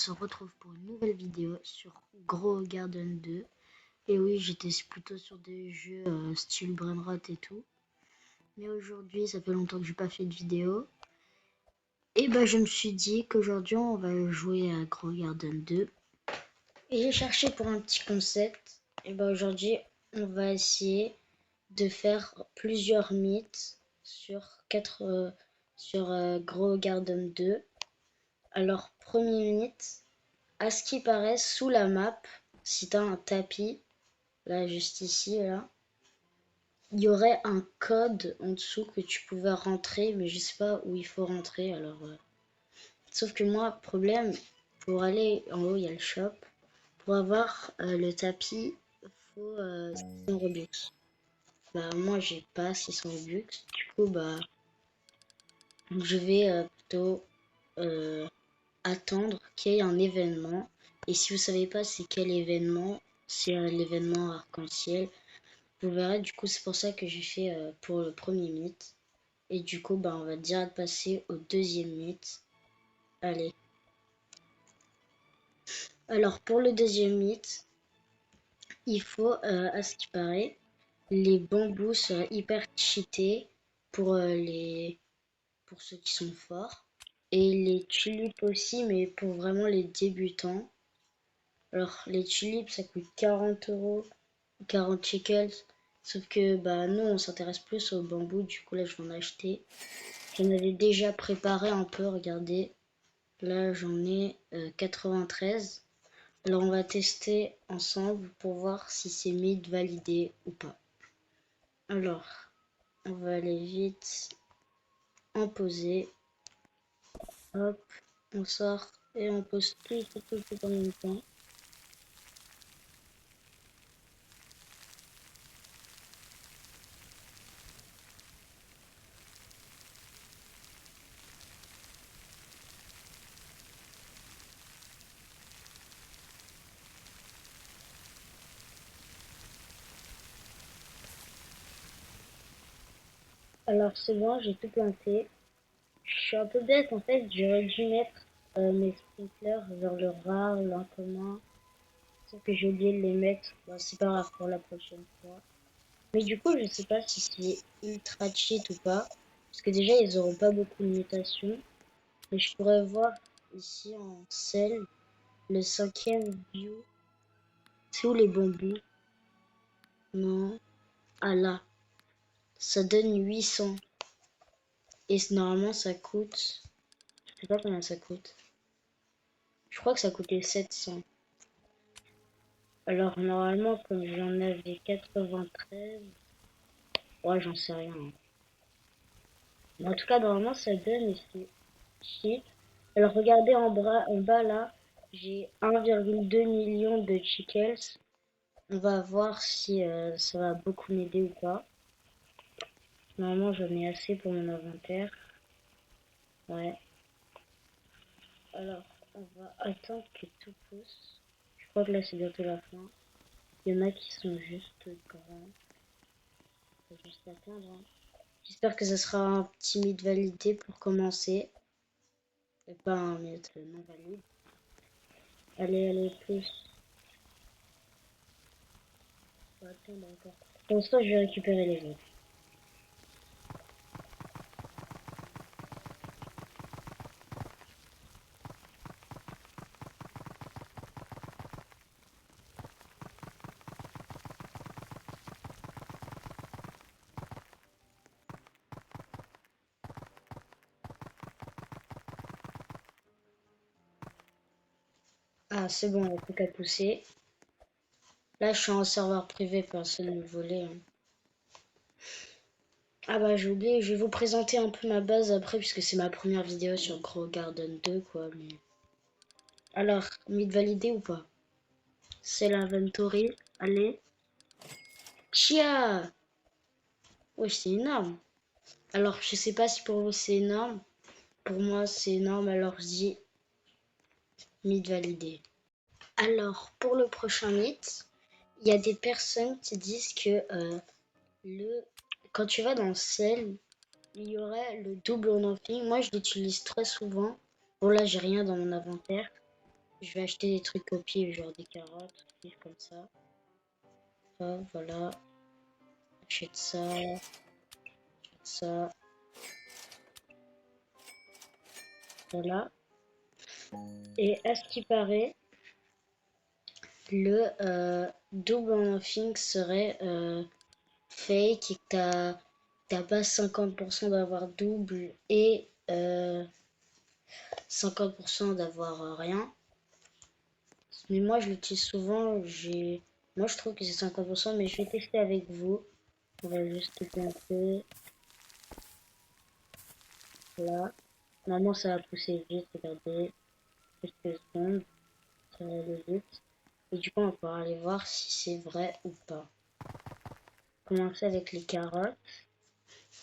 se retrouve pour une nouvelle vidéo sur Grow Garden 2. Et oui, j'étais plutôt sur des jeux style Brainrot et tout. Mais aujourd'hui, ça fait longtemps que j'ai pas fait de vidéo. Et bah je me suis dit qu'aujourd'hui on va jouer à Grow Garden 2. Et j'ai cherché pour un petit concept. Et bah aujourd'hui, on va essayer de faire plusieurs mythes sur Grow Garden 2. Alors, premier mythe. À ce qui paraît, sous la map, si t'as un tapis, là, juste ici, là, il y aurait un code en dessous que tu pouvais rentrer, mais je sais pas où il faut rentrer, alors... Sauf que moi, problème, pour aller en haut, il y a le shop. Pour avoir le tapis, faut 600 Robux. Bah, moi, j'ai pas 600 Robux. Du coup, bah, je vais plutôt attendre qu'il y ait un événement. Et si vous savez pas c'est quel événement, c'est l'événement arc-en-ciel. Vous verrez, du coup, c'est pour ça que j'ai fait pour le premier mythe. Et du coup, bah, on va direct passer au deuxième mythe. Allez. Alors, pour le deuxième mythe, il faut, à ce qui paraît, les bambous seraient hyper cheatés pour, pour ceux qui sont forts. Et les tulipes aussi, mais pour vraiment les débutants. Alors, les tulipes, ça coûte 40 euros, 40 shekels. Sauf que bah nous, on s'intéresse plus au bambou. Du coup, là, je vais en acheter. J'en avais déjà préparé un peu, regardez. Là, j'en ai 93. Alors, on va tester ensemble pour voir si c'est mythe validé ou pas. Alors, on va aller vite en poser. Hop, on sort et on pose tout en même temps. Alors, c'est bon, j'ai tout planté. Je suis un peu bête en fait, j'aurais dû mettre mes sprinklers vers le rare, l'incommun. Sauf que j'ai oublié de les mettre. Bon, c'est pas grave pour la prochaine fois. Mais du coup, je sais pas si c'est ultra cheat ou pas. Parce que déjà, ils auront pas beaucoup de mutations. Mais je pourrais voir ici en sel, le cinquième view. C'est où les bambous? Non. Ah là. Ça donne 800. Et normalement, ça coûte... Je sais pas combien ça coûte. Je crois que ça coûtait 700. Alors normalement, comme j'en avais 93, ouais, j'en sais rien, hein. Mais en tout cas, normalement, ça donne et c'est cheap. Alors regardez en bas là, j'ai 1,2 million de shekels. On va voir si ça va beaucoup m'aider ou pas. Normalement, j'en ai assez pour mon inventaire. Ouais. Alors, on va attendre que tout pousse. Je crois que là, c'est bientôt la fin. Il y en a qui sont juste grands. Faut juste attendre, hein. J'espère que ce sera un petit mythe validé pour commencer. Et pas un mythe non valide. Allez, allez, plus. On va attendre encore. Pour l'instant, je vais récupérer les autres. Ah, c'est bon, il n'y a plus qu'à pousser. Là, je suis en serveur privé, personne ne me volait, hein. Ah bah, j'ai oublié, je vais vous présenter un peu ma base après, puisque c'est ma première vidéo sur Grow Garden 2, quoi. Mais... Alors, mythe validé ou pas? C'est l'inventory. Allez. Chia! Wesh, c'est énorme. Alors, je sais pas si pour vous c'est énorme. Pour moi, c'est énorme, alors je dis mythe validé. Alors, pour le prochain mythe, il y a des personnes qui disent que quand tu vas dans le ciel, il y aurait le double nothing. Moi, je l'utilise très souvent. Bon, là, j'ai rien dans mon inventaire. Je vais acheter des trucs au pif, genre des carottes, pif comme ça. Hop, voilà. Achète ça, ça, voilà. Et à ce qui paraît, le double unlocking serait fake et que t'as pas 50% d'avoir double et 50% d'avoir rien. Mais moi je l'utilise souvent, moi je trouve que c'est 50%, mais je vais tester avec vous. On va juste cliquer un peu. Là. Normalement ça va pousser vite, regardez. Quelques secondes, ça va aller vite. Et du coup on va pouvoir aller voir si c'est vrai ou pas. Commencer avec les carottes.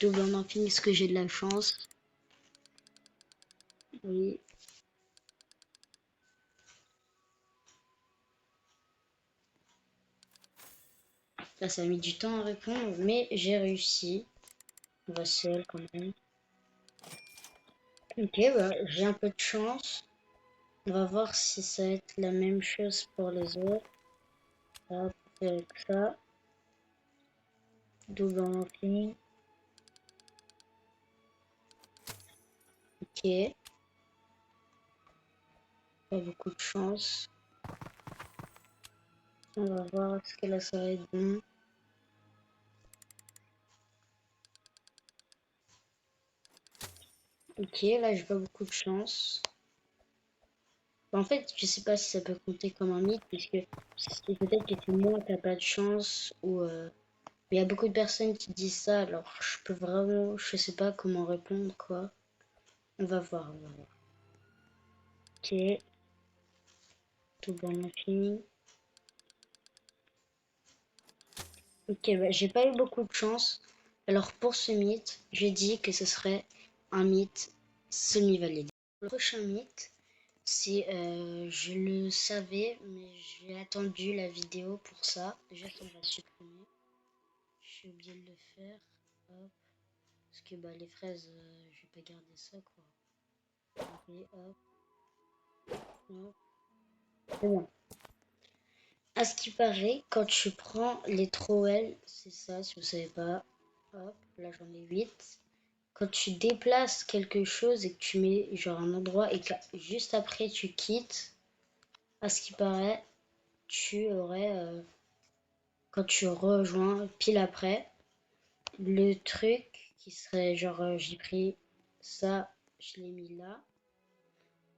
Double en infini, est-ce que j'ai de la chance? Oui. Là, ça a mis du temps à répondre, mais j'ai réussi. On va seul quand même. Ok, bah, j'ai un peu de chance. On va voir si ça va être la même chose pour les autres. Hop, avec ça. Double en infini. Ok. Pas beaucoup de chance. On va voir est-ce que là ça va être bon. Ok, là j'ai pas beaucoup de chance. En fait, je sais pas si ça peut compter comme un mythe, puisque c'est peut-être que c'est moi qui n'as pas de chance, ou mais il y a beaucoup de personnes qui disent ça, alors je peux vraiment, je sais pas comment répondre, quoi. On va voir, on va voir. Ok, tout bon infini. Ok, bah, j'ai pas eu beaucoup de chance. Alors pour ce mythe, j'ai dit que ce serait un mythe semi-validé. Le prochain mythe, c'est, je le savais, mais j'ai attendu la vidéo pour ça. Déjà, ça va supprimer. J'ai oublié de le faire. Hop. Parce que bah, les fraises, je vais pas garder ça, quoi. Ok, hop, hop. C'est bon. À ce qui paraît, quand tu prends les trowels, c'est ça, si vous savez pas. Hop, là j'en ai 8. Quand tu déplaces quelque chose et que tu mets genre un endroit et que juste après tu quittes, à ce qui paraît, tu aurais, quand tu rejoins pile après, le truc qui serait genre j'ai pris ça, je l'ai mis là,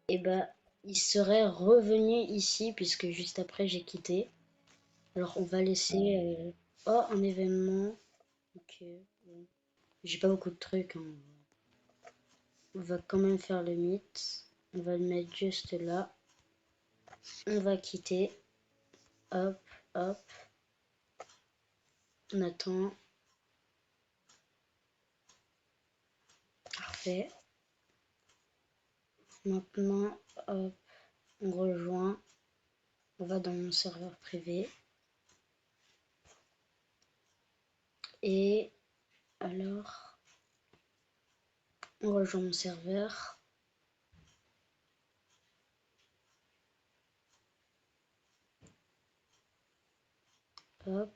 et bah il serait revenu ici puisque juste après j'ai quitté. Alors on va laisser oh un événement. Ok, bon. J'ai pas beaucoup de trucs, hein. On va quand même faire le mythe. On va le mettre juste là. On va quitter. Hop, hop. On attend. Parfait. Maintenant, hop, on rejoint. On va dans mon serveur privé. Et alors, on rejoint mon serveur. Hop,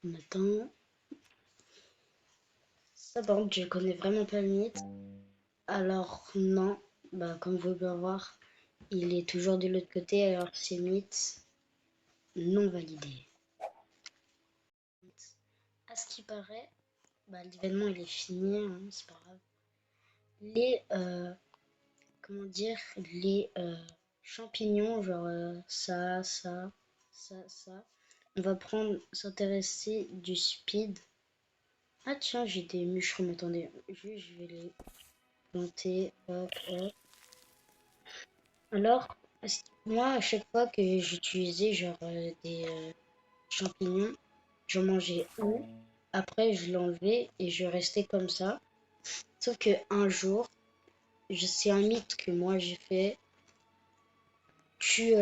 on attend. Ça, par contre, je connais vraiment pas le mythe. Alors, non. Bah, comme vous pouvez voir, il est toujours de l'autre côté. Alors, c'est mythe non validé. À ce qui paraît, bah, l'événement il est fini, hein, c'est pas grave. Les, comment dire, les champignons, genre ça, on va prendre, s'intéresser du speed. Ah tiens, j'ai des mushrooms, attendez, juste je vais les planter, hop, hop. Alors, moi, à chaque fois que j'utilisais genre des champignons, j'en mangeais un, après je l'enlevais et je restais comme ça. Sauf que un jour, c'est un mythe que moi j'ai fait, tu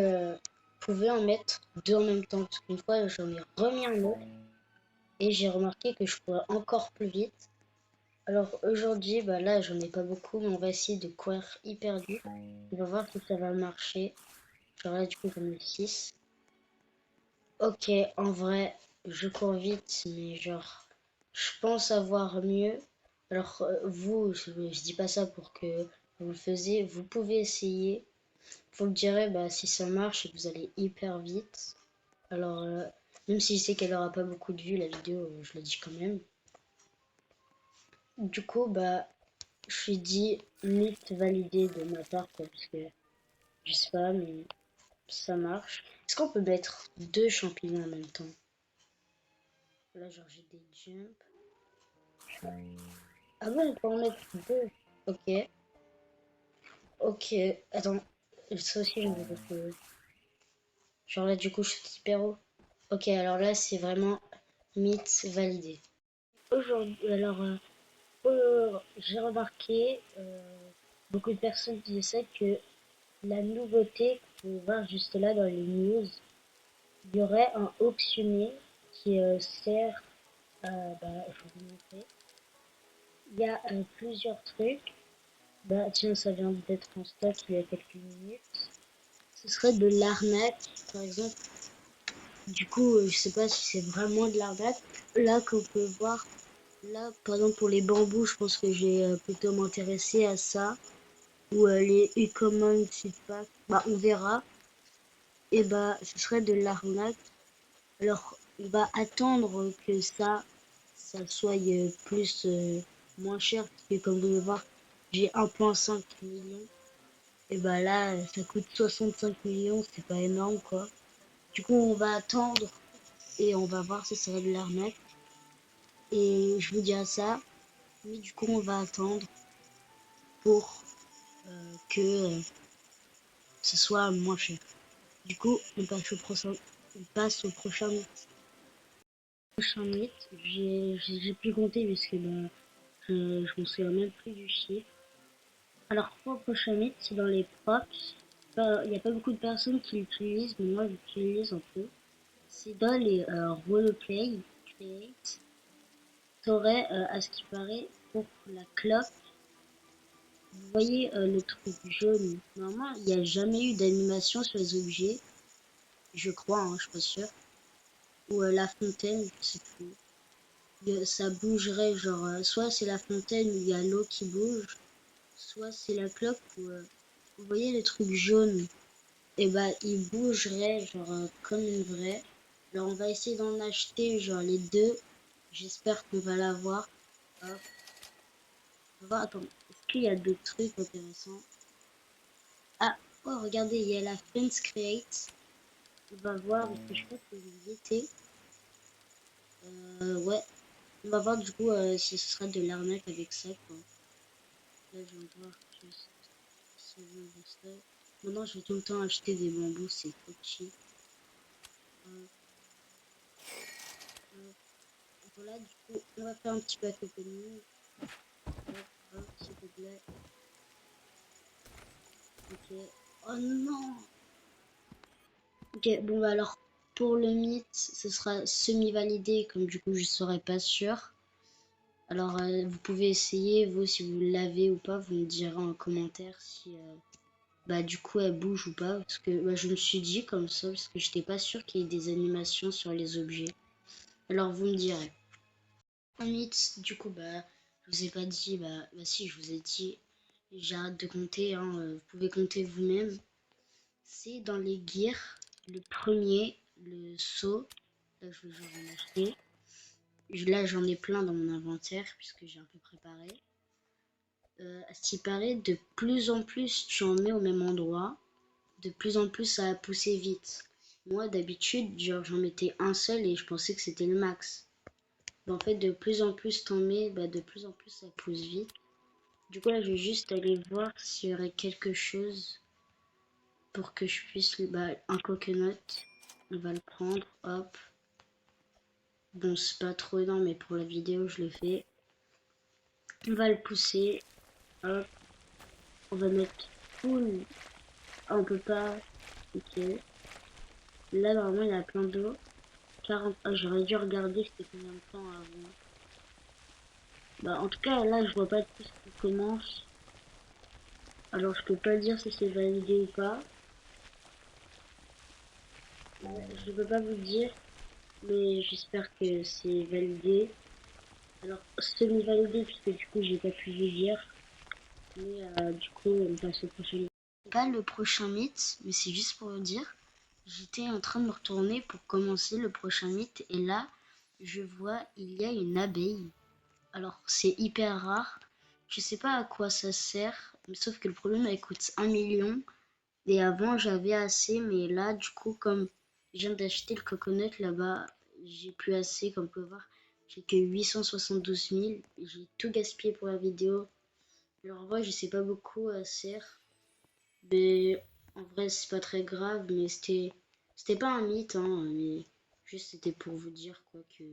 pouvais en mettre deux en même temps. Parce qu'une fois, j'en ai remis un autre et j'ai remarqué que je courais encore plus vite. Alors aujourd'hui, bah là j'en ai pas beaucoup, mais on va essayer de courir hyper vite. On va voir si ça va marcher. Genre là du coup j'en ai 6. Ok, en vrai, je cours vite, mais genre, je pense avoir mieux. Alors vous, je dis pas ça pour que vous le faisiez, vous pouvez essayer. Vous me direz bah, si ça marche et que vous allez hyper vite. Alors, même si je sais qu'elle aura pas beaucoup de vues, la vidéo, je le dis quand même. Du coup, bah, je suis dit mythe validé de ma part, quoi, parce que je sais pas, mais ça marche. Est-ce qu'on peut mettre deux champignons en même temps? Là, genre, j'ai des jumps. Ah bon, on peut en mettre deux. Ok, ok. Attends, ça aussi, je me fait. Genre là, du coup, je suis hyper haut. Ok, alors là, c'est vraiment mythe validé. Aujourd'hui, alors, j'ai remarqué, beaucoup de personnes disaient ça, que la nouveauté qu'on peut voir juste là dans les news, il y aurait un auctionnier qui sert à, bah, je vais vous montrer. Il y a plusieurs trucs. Bah tiens, ça vient d'être en stock il y a quelques minutes. Ce serait de l'arnaque, par exemple. Du coup, je sais pas si c'est vraiment de l'arnaque. Là, qu'on peut voir, là, par exemple pour les bambous, je pense que j'ai plutôt m'intéresser à ça. Ou les e-common feedback, bah on verra. Et bah ce serait de l'arnaque. Alors on va attendre que ça soit plus moins cher, parce que comme vous pouvez voir, j'ai 1,5 million. Et bah là, ça coûte 65 millions, c'est pas énorme quoi. Du coup, on va attendre et on va voir si ça serait de l'arnaque. Et je vous dirai ça, mais du coup, on va attendre pour que ce soit moins cher. Du coup, on passe au prochain mythe. Prochain mythe, j'ai pu compter puisque bah, je m'en souviens même plus du chiffre. Alors, pour le prochain mythe, c'est dans les props. Il n'y a pas beaucoup de personnes qui l'utilisent, mais moi j'utilise un peu. C'est dans les roleplay create. T'aurais, à ce qui paraît, pour la clope, vous voyez le truc jaune. Normalement, il n'y a jamais eu d'animation sur les objets, je crois, hein, je suis pas sûre. Ou la fontaine, c'est tout. Ça bougerait, genre, soit c'est la fontaine où il y a l'eau qui bouge, soit c'est la clope où, vous voyez le truc jaune, et bah il bougerait, genre, comme une vraie. Alors on va essayer d'en acheter, genre, les deux. J'espère qu'on va l'avoir. Hop, on va voir, attends, est-ce qu'il y a d'autres trucs intéressants? Ah, oh, regardez, il y a la Fence Create. On va voir, parce que je crois que j'y étais. Ouais, on va voir du coup si ce sera de l'arnaque avec ça, quoi. Là, je vais voir juste si je veux ça. Maintenant, je vais tout le temps acheter des bambous, c'est trop cheap. Hop, hop. Voilà, du coup, on va faire un petit pack opening. Hop, hop, s'il te plaît. Ok. Oh non! Ok, bon, bah alors, pour le mythe, ce sera semi-validé, comme du coup, je serais pas sûre. Alors, vous pouvez essayer, vous, si vous l'avez ou pas, vous me direz en commentaire si, bah, du coup, elle bouge ou pas. Parce que bah, je me suis dit comme ça, parce que j'étais pas sûre qu'il y ait des animations sur les objets. Alors, vous me direz. Un mythe, du coup, bah, je vous ai pas dit, bah si, je vous ai dit, j'arrête de compter, hein, vous pouvez compter vous-même. C'est dans les gears, le premier, le saut. Là, je vais en acheter. Là, j'en ai plein dans mon inventaire, puisque j'ai un peu préparé. À ce qui paraît, de plus en plus tu en mets au même endroit, de plus en plus ça va pousser vite. Moi d'habitude, genre j'en mettais un seul et je pensais que c'était le max. Mais en fait, de plus en plus t'en mets, bah, de plus en plus ça pousse vite. Du coup là, je vais juste aller voir s'il y aurait quelque chose pour que je puisse, bah, un coconut. On va le prendre, hop. Bon, c'est pas trop énorme, mais pour la vidéo, je le fais. On va le pousser, hop. On va mettre full. Ah, on peut pas. Ok. Là, normalement, il y a plein d'eau. 40. Ah, j'aurais dû regarder c'était combien de temps avant. Bah, en tout cas, là, je vois pas tout ce qui commence. Alors, je peux pas dire si c'est validé ou pas. Je peux pas vous dire, mais j'espère que c'est validé. Alors, semi-validé, puisque du coup, j'ai pas pu vous dire. Mais du coup, on passe au prochain mythe. Pas le prochain mythe, mais c'est juste pour vous dire. J'étais en train de me retourner pour commencer le prochain mythe, et là, je vois, il y a une abeille. Alors, c'est hyper rare. Je sais pas à quoi ça sert, mais sauf que le problème, elle coûte 1 million. Et avant, j'avais assez, mais là, du coup, comme je viens d'acheter le coconut là-bas, j'ai plus assez, comme vous pouvez voir. J'ai que 872 000. J'ai tout gaspillé pour la vidéo. Alors, en vrai, je sais pas beaucoup à sert. Mais en vrai, c'est pas très grave, mais c'était pas un mythe, hein, mais juste c'était pour vous dire quoi que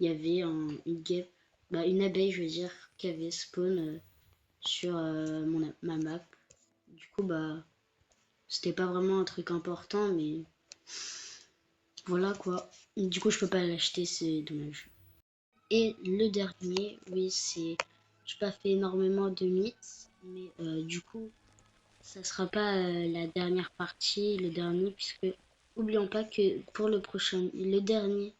il y avait une guêpe, bah une abeille, je veux dire, qui avait spawn sur ma map. Du coup, bah c'était pas vraiment un truc important, mais voilà quoi. Du coup, je peux pas l'acheter, c'est dommage. Et le dernier, oui, c'est, j'ai pas fait énormément de mythes, mais du coup, ça sera pas la dernière partie, le dernier, puisque oublions pas que pour le prochain, le dernier,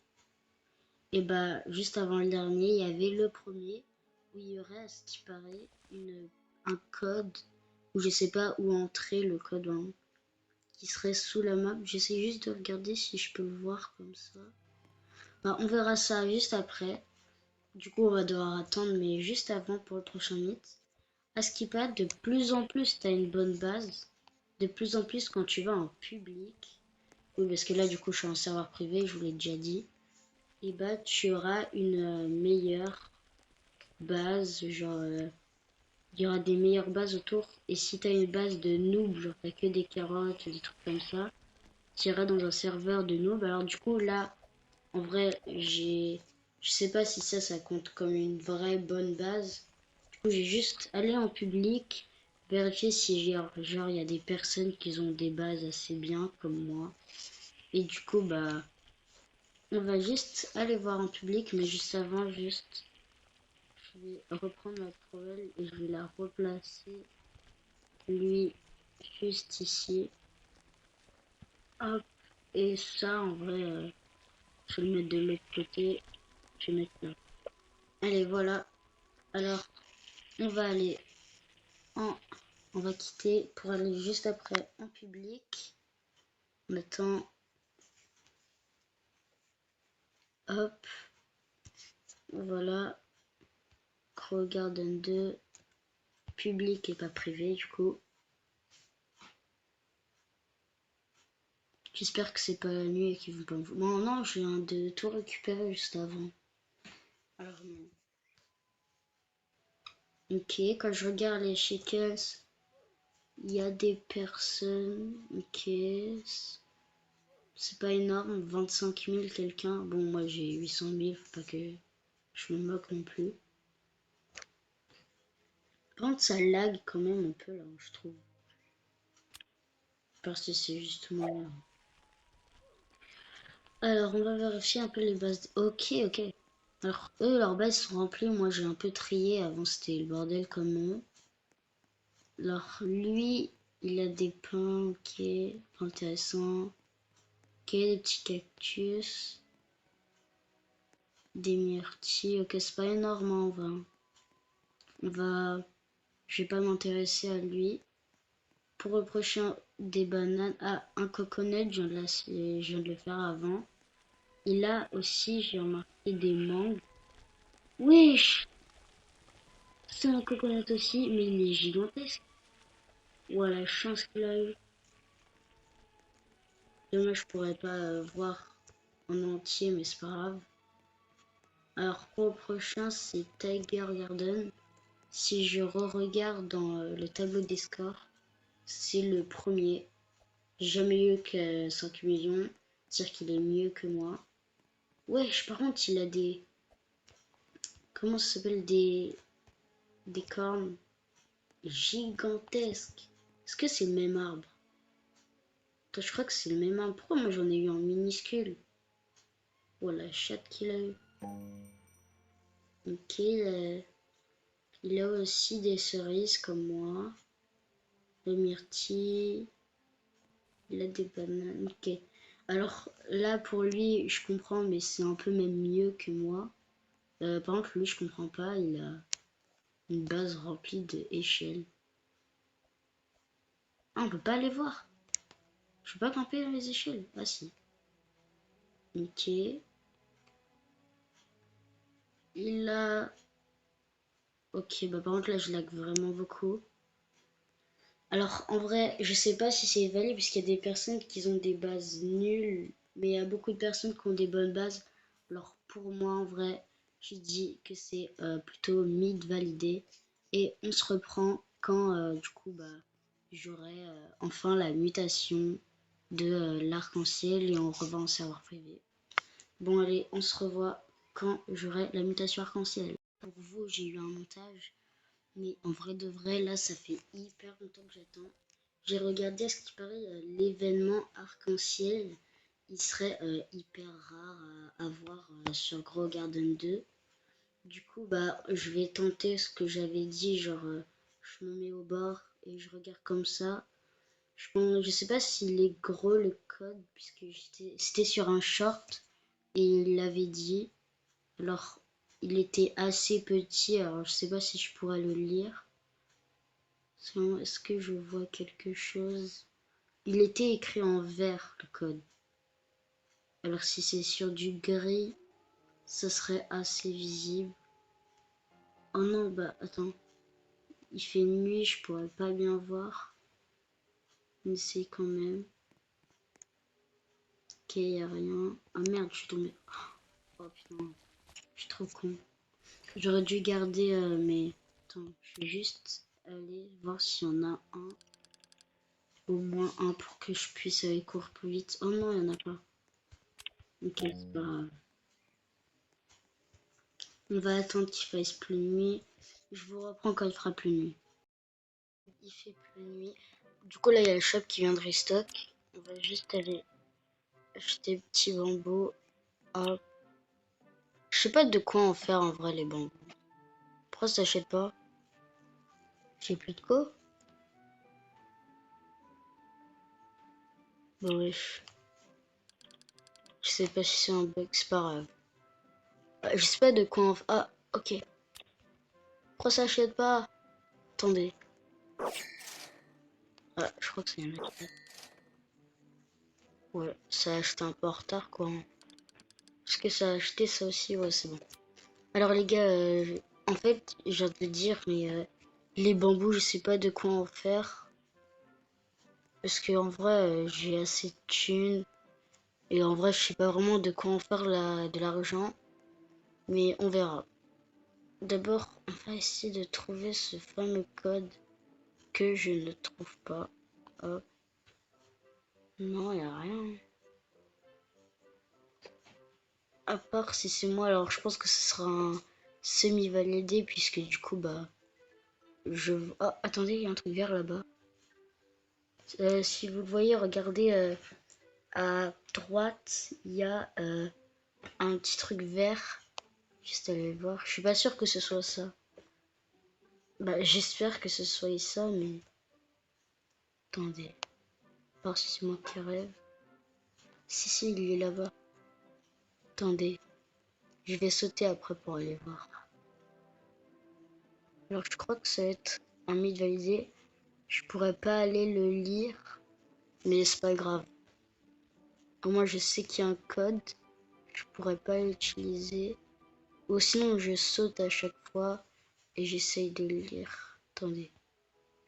et bah juste avant le dernier, il y avait le premier où il y aurait, à ce qui paraît, un code où je sais pas où entrer le code hein, qui serait sous la map. J'essaie juste de regarder si je peux le voir comme ça. Bah, on verra ça juste après. Du coup, on va devoir attendre, mais juste avant pour le prochain mythe. À ce qui paraît, de plus en plus, tu as une bonne base. De plus en plus, quand tu vas en public, oui, parce que là, du coup, je suis en serveur privé, je vous l'ai déjà dit, et bah, tu auras une meilleure base, genre, il y aura des meilleures bases autour. Et si tu as une base de noob, genre, t'as que des carottes, des trucs comme ça, tu iras dans un serveur de noob. Alors, du coup, là, en vrai, je sais pas si ça compte comme une vraie bonne base. Du coup, j'ai juste allé en public, vérifier si genre il y a des personnes qui ont des bases assez bien comme moi. Et du coup, bah, on va juste aller voir en public, mais juste avant, juste, je vais reprendre ma poêle et je vais la replacer, lui, juste ici. Hop, et ça, en vrai, je vais le mettre de l'autre côté. Je vais mettre là. Allez, voilà. Alors, on va aller en... On va quitter pour aller juste après en public. On attend. Hop. Voilà. Crow Garden 2. Public et pas privé du coup. J'espère que c'est pas la nuit et qu'ils vont pas me... Bon non, je viens de tout récupérer juste avant. Alors non. Ok, quand je regarde les shekels, il y a des personnes. Ok. C'est pas énorme. 25 000 quelqu'un. Bon, moi j'ai 800 000. Faut pas que je me moque non plus. Par contre, ça lag quand même un peu là, je trouve. Parce que c'est juste moi. Alors, on va vérifier un peu les bases. Ok, ok. Alors, eux, leurs bases sont remplies. Moi, j'ai un peu trié. Avant, c'était le bordel comme eux. Alors, lui, il a des plants, ok. Intéressant. Ok, des petits cactus. Des myrtilles. Ok, c'est pas énorme en vrai. Je vais pas m'intéresser à lui. Pour le prochain, des bananes. Ah, un coconut, je viens de le faire avant. Il a aussi, j'ai remarqué, des mangues. Wesh! C'est un coconut aussi, mais il est gigantesque. Ouah, la chance qu'il a eu. Dommage, je pourrais pas voir en entier, mais c'est pas grave. Alors, pour le prochain, c'est Tiger Garden. Si je re-regarde dans le tableau des scores, c'est le premier. J'ai jamais eu que 5 millions. C'est-à-dire qu'il est mieux que moi. Wesh, par contre, il a des... Comment ça s'appelle? Des cornes gigantesques. Est-ce que c'est le même arbre? Attends, je crois que c'est le même arbre. Pourquoi moi j'en ai eu en minuscule? Oh la chatte qu'il a eu. Ok, il a aussi des cerises comme moi. Les myrtilles. Il a des bananes. Ok. Alors là, pour lui, je comprends, mais c'est un peu même mieux que moi. Par contre, lui, je comprends pas. Il a une base remplie d'échelles. Ah, on peut pas les voir. Je peux pas camper dans les échelles. Ah si. Ok. Il a... Ok, bah par contre là je lag vraiment beaucoup. Alors en vrai, je sais pas si c'est évalué puisqu'il y a des personnes qui ont des bases nulles, mais il y a beaucoup de personnes qui ont des bonnes bases. Alors pour moi en vrai, je dis que c'est plutôt mid validé. Et on se reprend quand du coup bah j'aurai enfin la mutation de l'arc-en-ciel et on revient en serveur privé. Bon allez, on se revoit quand j'aurai la mutation arc-en-ciel. Pour vous, j'ai eu un montage, mais en vrai de vrai, là, ça fait hyper longtemps que j'attends. J'ai regardé à ce qui paraît l'événement arc-en-ciel. Il serait hyper rare à avoir sur Grow Garden 2. Du coup, bah, je vais tenter ce que j'avais dit, genre, je me mets au bord et je regarde comme ça. Je sais pas s'il est gros le code, puisque c'était sur un short et il l'avait dit. Alors, il était assez petit, alors je sais pas si je pourrais le lire. Sinon, est-ce que je vois quelque chose? Il était écrit en vert, le code. Alors, si c'est sur du gris, ce serait assez visible. Oh non, bah attends. Il fait nuit, je pourrais pas bien voir. Mais c'est quand même. Ok, y a rien. Ah merde, je suis tombée. Oh putain, je suis trop con. J'aurais dû garder mes... Attends, je vais juste aller voir s'il y en a un. Au moins un pour que je puisse aller courir plus vite. Oh non, il n'y en a pas. Ok, c'est pas grave. On va attendre qu'il fasse plus nuit. Je vous reprends quand il fera plus nuit. Il fait plus nuit. Du coup, là, il y a le shop qui vient de restock. On va juste aller acheter petits bambous. Hop. Je sais pas de quoi en faire en vrai les bambous. Pourquoi ça s'achète pas? J'ai plus de quoi? Bah wesh. Je sais pas si c'est un bug, c'est pas grave. Je sais pas de quoi en faire. Ah, ok. Pourquoi ça s'achète pas? Attendez. Ah, je crois que c'est un mec. Ouais, ça a acheté un peu en retard quoi. Parce que ça a acheté ça aussi, ouais, c'est bon. Alors les gars, en fait, j'ai envie de dire, mais les bambous, je sais pas de quoi en faire. Parce que en vrai, j'ai assez de thunes. Et en vrai, je sais pas vraiment de quoi en faire de l'argent. Mais on verra. D'abord, on va essayer de trouver ce fameux code que je ne trouve pas. Hop. Non, y a rien. À part si c'est moi, alors je pense que ce sera un semi-validé puisque du coup, bah, je... Oh, attendez, il y a un truc vert là-bas. Si vous le voyez, regardez à droite, il y a un petit truc vert. Juste aller voir. Je suis pas sûre que ce soit ça. Bah, j'espère que ce soit ça, mais attendez. Voir si c'est moi qui rêve. Si, il est là-bas. Attendez. Je vais sauter après pour aller voir. Alors, je crois que ça va être un mythe validé. Je pourrais pas aller le lire, mais c'est pas grave. Au moins, je sais qu'il y a un code. Je pourrais pas l'utiliser. Ou sinon, je saute à chaque fois et j'essaye de le lire. Attendez,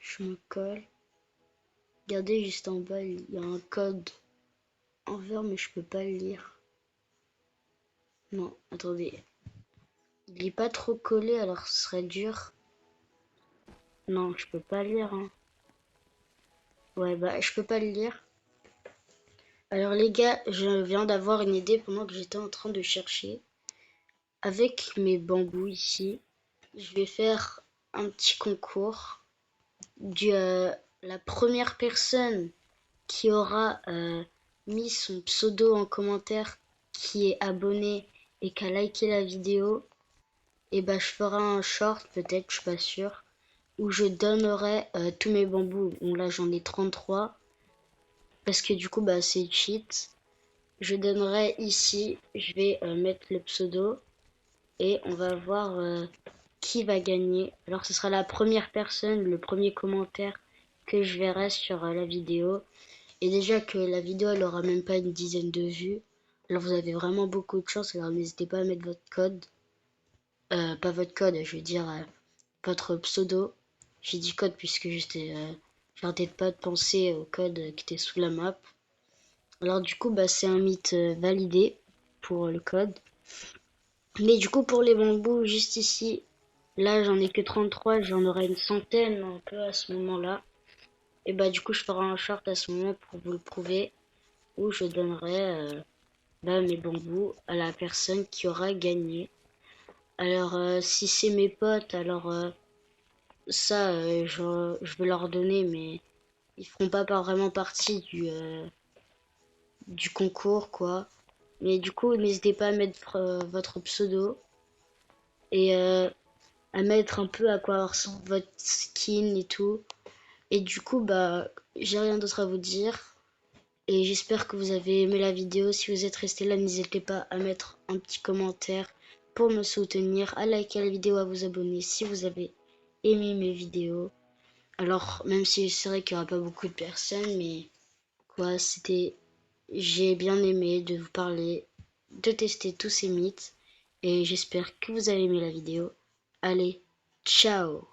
je me colle. Regardez juste en bas, il y a un code en vert, mais je peux pas le lire. Non, attendez. Il est pas trop collé, alors ce serait dur. Non, je peux pas le lire. Hein. Ouais, bah, je peux pas le lire. Alors, les gars, je viens d'avoir une idée pendant que j'étais en train de chercher. Avec mes bambous ici, je vais faire un petit concours. La première personne qui aura mis son pseudo en commentaire, qui est abonné et qui a liké la vidéo, et bah je ferai un short peut-être, je suis pas sûre, où je donnerai tous mes bambous. Bon là j'en ai 33 parce que du coup bah c'est cheat. Je donnerai ici, je vais mettre le pseudo et on va voir qui va gagner. Alors ce sera la première personne, le premier commentaire que je verrai sur la vidéo. Et déjà que la vidéo elle aura même pas une dizaine de vues. Alors vous avez vraiment beaucoup de chance, alors n'hésitez pas à mettre votre code. Pas votre code, je veux dire votre pseudo. J'ai dit code puisque j'arrêtais pas de penser au code qui était sous la map. Alors du coup bah c'est un mythe validé pour le code. Mais du coup pour les bambous juste ici, là j'en ai que 33, j'en aurai une centaine un peu à ce moment-là. Et bah du coup je ferai un short à ce moment pour vous le prouver où je donnerai bah, mes bambous à la personne qui aura gagné. Alors si c'est mes potes, alors ça je veux leur donner mais ils feront pas vraiment partie du concours quoi. Mais du coup n'hésitez pas à mettre votre pseudo et à mettre un peu à quoi ressemble votre skin et tout. Et du coup bah j'ai rien d'autre à vous dire. Et j'espère que vous avez aimé la vidéo. Si vous êtes resté là, n'hésitez pas à mettre un petit commentaire pour me soutenir, à liker la vidéo, à vous abonner si vous avez aimé mes vidéos. Alors, même si c'est vrai qu'il n'y aura pas beaucoup de personnes, mais quoi, j'ai bien aimé de vous parler, de tester tous ces mythes. Et j'espère que vous avez aimé la vidéo. Allez, ciao!